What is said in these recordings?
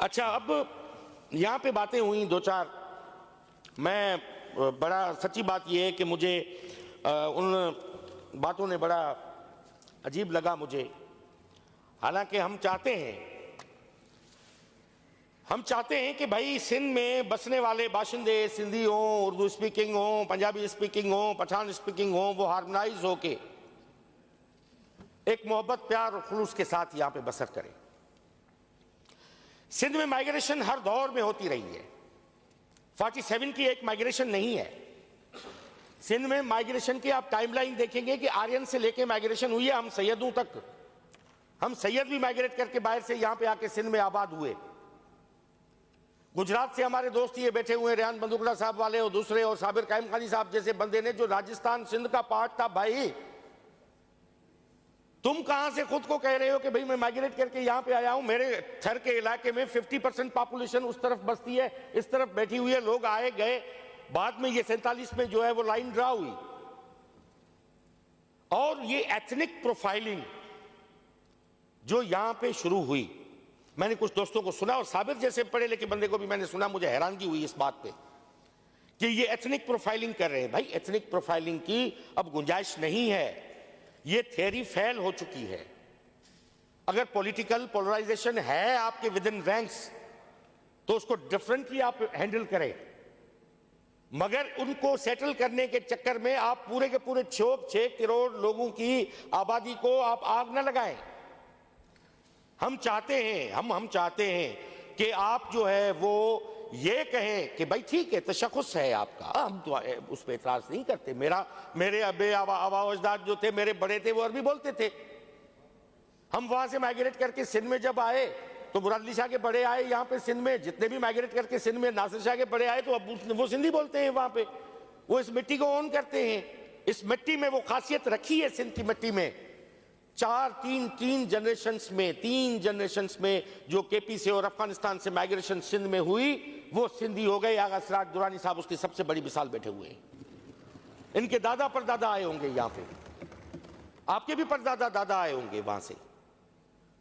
अच्छा, अब यहाँ पे बातें हुई दो चार। मैं बड़ा सच्ची बात यह है कि मुझे उन बातों ने बड़ा अजीब लगा मुझे। हालांकि हम चाहते हैं कि भाई सिंध में बसने वाले बाशिंदे सिंधी हों, उर्दू स्पीकिंग हों, पंजाबी स्पीकिंग हों, पठान स्पीकिंग हों, वो हार्मोनाइज होके एक मोहब्बत प्यार और खुलूस के साथ यहां पे बसर करें। सिंध में माइग्रेशन हर दौर में होती रही है। 47 की एक माइग्रेशन नहीं है। सिंध में माइग्रेशन की आप टाइमलाइन देखेंगे कि आर्यन से लेके माइग्रेशन हुई है हम सैयदों तक। हम सैयद भी माइग्रेट करके बाहर से यहां पे आके सिंध में आबाद हुए। गुजरात से हमारे दोस्त ये बैठे हुए रेहान बंदूकड़ा साहब वाले और दूसरे, और साबिर कायम खानी साहब जैसे बंदे ने, जो राजस्थान सिंध का पार्ट था। भाई तुम कहां से खुद को कह रहे हो कि भाई मैं माइग्रेट करके यहां पे आया हूं? मेरे थर के इलाके में 50% पॉपुलेशन उस तरफ बसती है, इस तरफ बैठी हुई है। लोग आए गए, बाद में ये 47 में जो है वो लाइन ड्रा हुई। और ये एथनिक प्रोफाइलिंग जो यहां पे शुरू हुई, मैंने कुछ दोस्तों को सुना और साबिर जैसे पढ़े लिखे बंदे को भी मैंने सुना, मुझे हैरानगी हुई इस बात पे कि ये एथनिक प्रोफाइलिंग कर रहे हैं। भाई एथनिक प्रोफाइलिंग की अब गुंजाइश नहीं है, ये थ्योरी फेल हो चुकी है। अगर पॉलिटिकल पोलराइजेशन है आपके विद इन रैंक्स तो उसको डिफरेंटली आप हैंडल करें, मगर उनको सेटल करने के चक्कर में आप पूरे के पूरे 6 करोड़ लोगों की आबादी को आप आग न लगाएं। हम चाहते हैं कि आप जो है वो ये कहें कि भाई ठीक है, तशख़्ख़ुस है आपका, हम तो उस पर एतराज़ नहीं करते। मेरे आबा अजदाद जो थे, मेरे बड़े थे, वो अरबी बोलते थे। हम वहां से माइग्रेट करके सिंध में जब आए तो मुरादली शाह के बड़े आए यहाँ पे सिंध में, जितने भी माइग्रेट करके सिंध में नासिर शाह के बड़े आए तो अब वो सिंधी बोलते हैं वहां पे। वो इस मिट्टी को ओन करते हैं। इस मिट्टी में वो खासियत रखी है सिंध की मिट्टी में। तीन जनरेशंस में जो केपी से और अफगानिस्तान से माइग्रेशन सिंध में हुई, वो सिंधी हो गए। आगा सिराज दुरानी साहब उसकी सबसे बड़ी मिसाल बैठे हुए हैं। इनके दादा परदादा आए होंगे यहाँ पे, आपके भी परदादा दादा आए होंगे वहां से।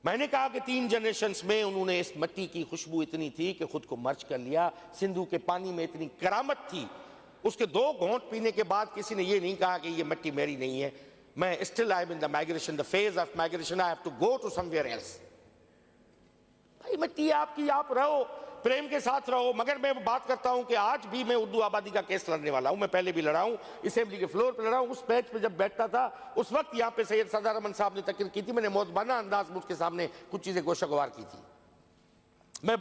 मैंने कहा कि 3 जनरेशंस में उन्होंने इस मिट्टी की खुशबू इतनी थी कि खुद को मर्ज कर लिया। सिंधु के पानी में इतनी करामत थी, उसके 2 घोंट पीने के बाद किसी ने ये नहीं कहा कि ये मिट्टी मेरी नहीं है। मैं still I am in the migration, the phase of migration, I have to go to somewhere else. भाई मिट्टी आपकी, आप रहो, प्रेम के साथ रहो। मगर मैं बात करता हूं कि आज भी मैं उर्दू आबादी का केस लड़ने वाला हूं। मैं पहले भी लड़ा हूं, असेंबली के फ्लोर पे लड़ा हूं। उस पेज पे जब बैठता था उस वक्त यहां पे सैयद सरदार अमन साहब ने तकरीर की थी। मैंने मौजबाना अंदाज में उसके सामने कुछ चीजें गोशगवार की थी।